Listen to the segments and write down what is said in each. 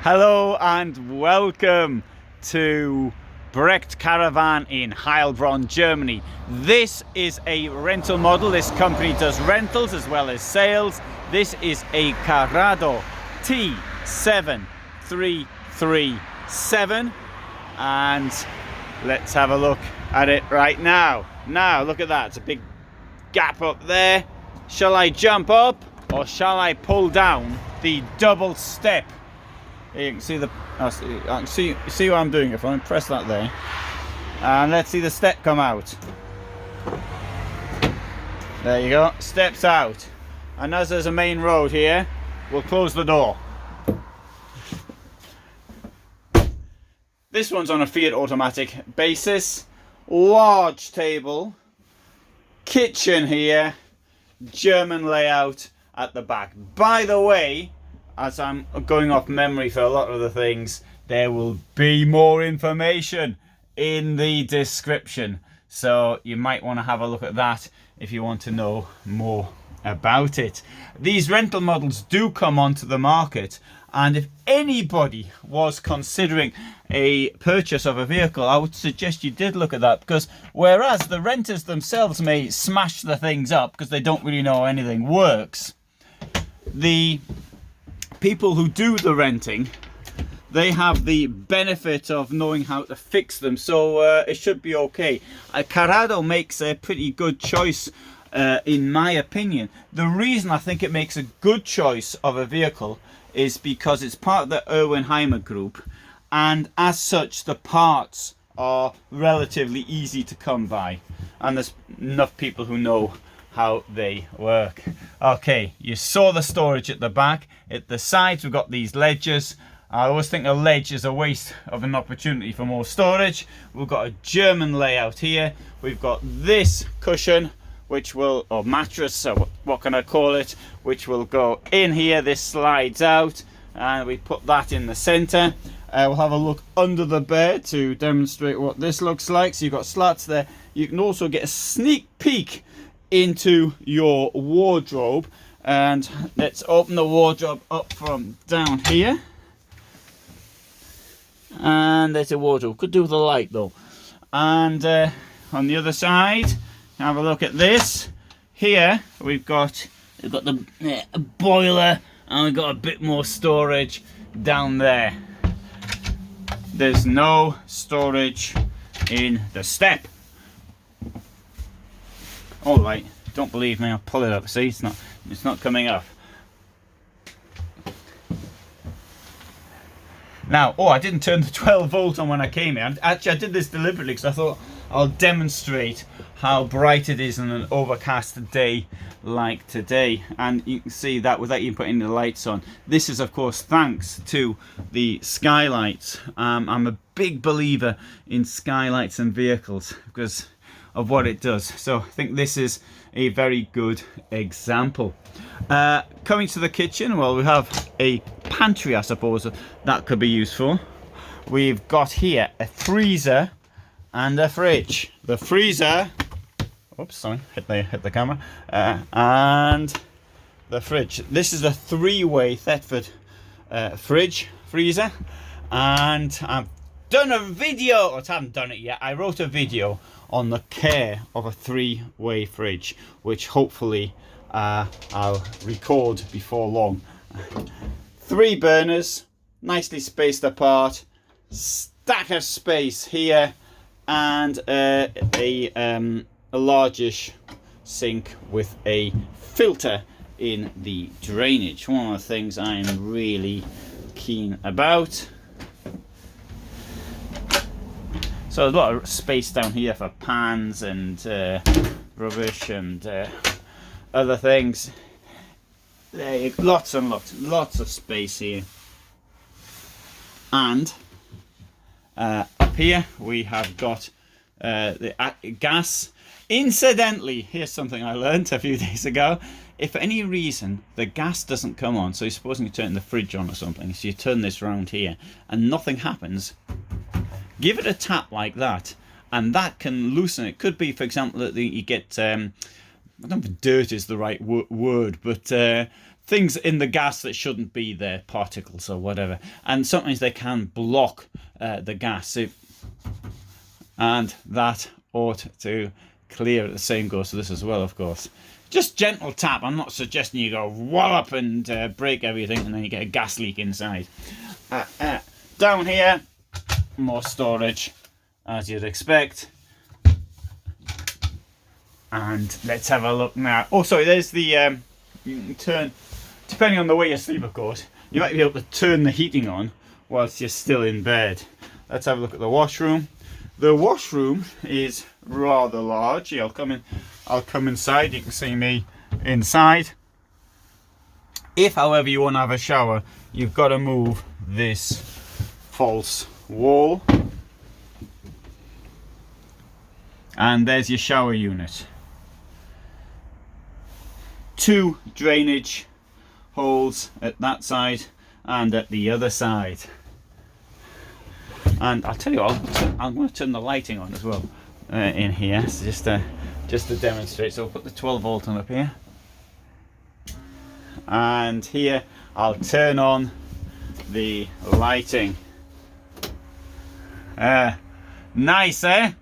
Hello and welcome to Brecht Caravan in Heilbronn, Germany. This is a rental model. This company does rentals as well as sales. This is a Carado T7337 and let's have a look at it right now. Now look at that, it's a big gap up there. Shall I jump up or shall I pull down the double step? You can see the see what I'm doing. If I press that there, and let's see the step come out. There you go, steps out. And as there's a main road here, we'll close the door. This one's on a Fiat automatic basis. Large table, kitchen here, German layout at the back. By the way, as I'm going off memory for a lot of the things, there will be more information in the description. So you might want to have a look at that if you want to know more about it. These rental models do come onto the market, and if anybody was considering a purchase of a vehicle, I would suggest you did look at that, because whereas the renters themselves may smash the things up because they don't really know how anything works, the people who do the renting, they have the benefit of knowing how to fix them, so it should be okay. Carrado makes a pretty good choice in my opinion. The reason I think it makes a good choice of a vehicle is because it's part of the Hymer Group, and as such the parts are relatively easy to come by, and there's enough people who know how they work. Okay, you saw the storage at the back. At the sides we've got these ledges. I always think a ledge is a waste of an opportunity for more storage. We've got a German layout here. We've got this cushion, which will, or mattress, so what can I call it, which will go in here. This slides out and we put that in the center. We'll have a look under the bed to demonstrate what this looks like. So you've got slats there. You can also get a sneak peek into your wardrobe, and let's open the wardrobe up from down here, and there's a wardrobe. Could do with the light though. And on the other side, have a look at this. Here we've got the boiler, and we've got a bit more storage down there. There's no storage in the step. All right, don't believe me, I'll pull it up. See, it's not coming up. Now, I didn't turn the 12 volt on when I came here. Actually, I did this deliberately because I thought I'll demonstrate how bright it is on an overcast day like today. And you can see that without even putting the lights on. This is, of course, thanks to the skylights. I'm a big believer in skylights and vehicles because of what it does. So I think this is a very good example. Coming to the kitchen, well, we have a pantry, I suppose that could be useful. We've got here a freezer and a fridge. The freezer, oops, sorry, hit the camera, and the fridge. This is a three-way Thetford freezer, and I've done a video, or I haven't done it yet. I wrote a video on the care of a three-way fridge, which hopefully I'll record before long. 3 burners, nicely spaced apart, stack of space here, and a largish sink with a filter in the drainage. One of the things I'm really keen about. So there's a lot of space down here for pans and rubbish and other things. There, lots and lots of space here. And up here we have got the gas. Incidentally, here's something I learned a few days ago. If for any reason the gas doesn't come on, so supposing you turn the fridge on or something, so you turn this round here and nothing happens, give it a tap like that, and that can loosen it. Could be, for example, that you get, I don't know if dirt is the right word, but things in the gas that shouldn't be there, particles or whatever, and sometimes they can block the gas. And that ought to clear it. The same goes for this as well, of course. Just gentle tap. I'm not suggesting you go wallop and break everything and then you get a gas leak inside. Down here, more storage, as you'd expect. And let's have a look now. Oh, sorry, there's the, you can turn, depending on the way you sleep, of course, you might be able to turn the heating on whilst you're still in bed. Let's have a look at the washroom. The washroom is rather large. I'll come inside. You can see me inside. If, however, you want to have a shower, you've got to move this false wall. And there's your shower unit. 2 drainage holes at that side and at the other side. And I'll tell you what, I'm going to turn the lighting on as well in here, so just to demonstrate. So I'll put the 12 volt on up here, and here I'll turn on the lighting. Nice, eh?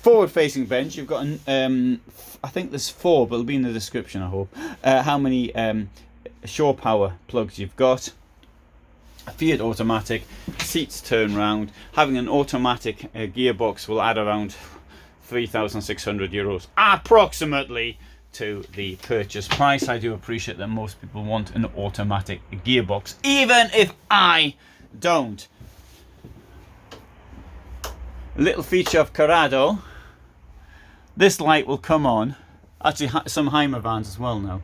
Forward facing bench, you've got I think there's 4, but it'll be in the description, I hope, how many shore power plugs you've got. A Fiat automatic, seats turn round. Having an automatic gearbox will add around €3,600 approximately to the purchase price. I do appreciate that most people want an automatic gearbox, even if I don't. A little feature of Carado, this light will come on. Actually, some Hymer vans as well now.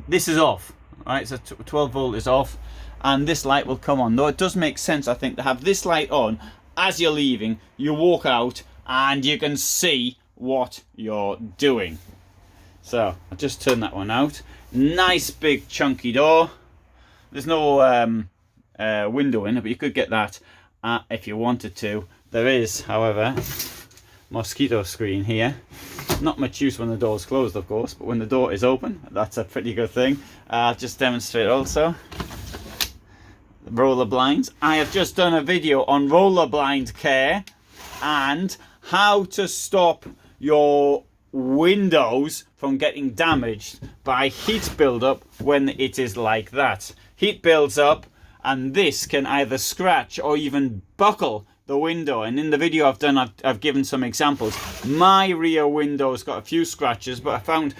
This is off, right? So 12 volt is off, and this light will come on. Though it does make sense, I think, to have this light on as you're leaving. You walk out and you can see what you're doing. So I'll just turn that one out. Nice big chunky door. There's no window in it, but you could get that if you wanted to. There is, however, mosquito screen here. Not much use when the door is closed, of course, but when the door is open, that's a pretty good thing. I'll just demonstrate also. Roller blinds. I have just done a video on roller blind care and how to stop your windows from getting damaged by heat buildup when it is like that. Heat builds up and this can either scratch or even buckle the window, and in the video I've done, I've given some examples. My rear window's got a few scratches, but I found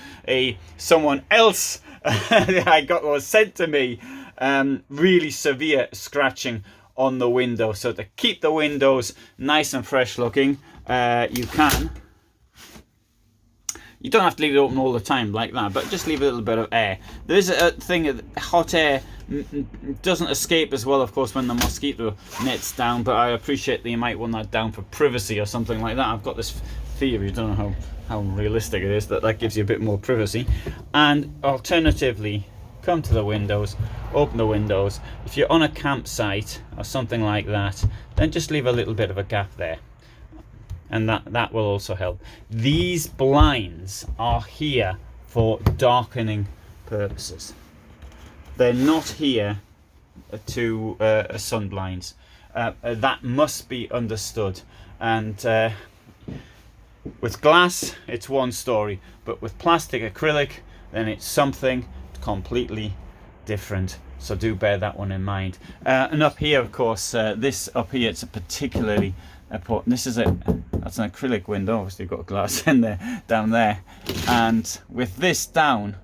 someone else was sent to me really severe scratching on the window. So to keep the windows nice and fresh looking, you don't have to leave it open all the time like that, but just leave a little bit of air. There is a thing that hot air doesn't escape as well, of course, when the mosquito net's down, but I appreciate that you might want that down for privacy or something like that. I've got this theory, I don't know how realistic it is, that gives you a bit more privacy. And alternatively, come to the windows, open the windows. If you're on a campsite or something like that, then just leave a little bit of a gap there. And that will also help. These blinds are here for darkening purposes. They're not here to sun blinds. That must be understood. And with glass, it's one story. But with plastic acrylic, then it's something completely different. So do bear that one in mind. And up here, of course, this up here, it's a particularly important. This is that's an acrylic window. Obviously, you've got glass in there, down there. And with this down,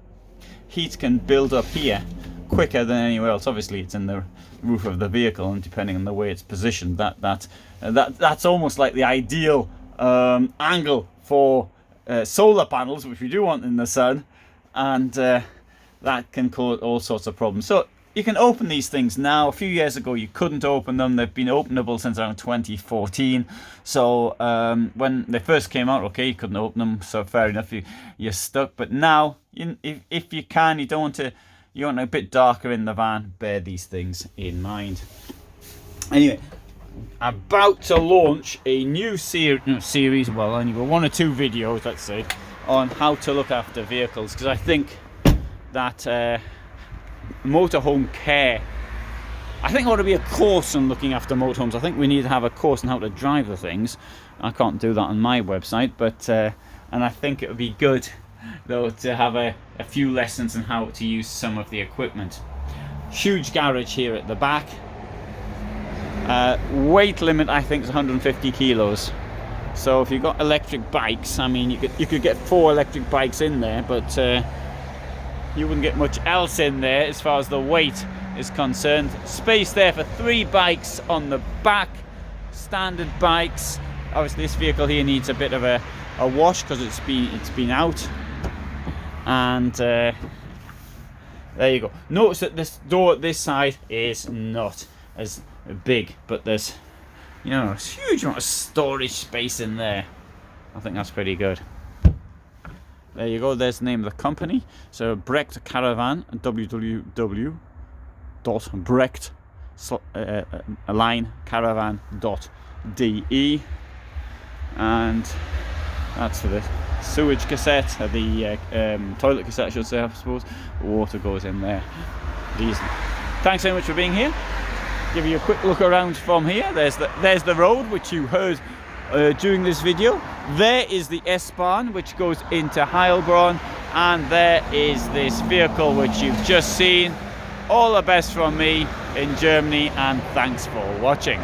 heat can build up here quicker than anywhere else. Obviously, it's in the roof of the vehicle, and depending on the way it's positioned, that's almost like the ideal angle for solar panels, which we do want in the sun, and that can cause all sorts of problems. So you can open these things now. A few years ago you couldn't open them. They've been openable since around 2014. So when they first came out, okay, you couldn't open them, so fair enough, you're stuck. But now, if you can, you don't want to you want a bit darker in the van, bear these things in mind. Anyway, about to launch a new series, well, only 1 or 2 videos, let's say, on how to look after vehicles, because I think that motorhome care, I think there ought to be a course on looking after motorhomes. I think we need to have a course on how to drive the things. I can't do that on my website, but and I think it would be good though to have a few lessons on how to use some of the equipment. Huge garage here at the back. Weight limit I think is 150 kilos. So if you've got electric bikes, I mean you could get 4 electric bikes in there, but you wouldn't get much else in there as far as the weight is concerned. Space there for 3 bikes on the back, standard bikes. Obviously this vehicle here needs a bit of a wash because it's been out, and there you go. Notice that this door at this side is not as big, but there's, you know, a huge amount of storage space in there. I think that's pretty good. There you go, there's the name of the company. So Brecht Caravan, www.brecht-caravan.de, and that's for the sewage cassette, the toilet cassette I should say, I suppose. The water goes in there. Thanks very much for being here. Give you a quick look around from here. There's the road which you heard during this video. There is the S-Bahn which goes into Heilbronn, and there is this vehicle which you've just seen. All the best from me in Germany, and thanks for watching.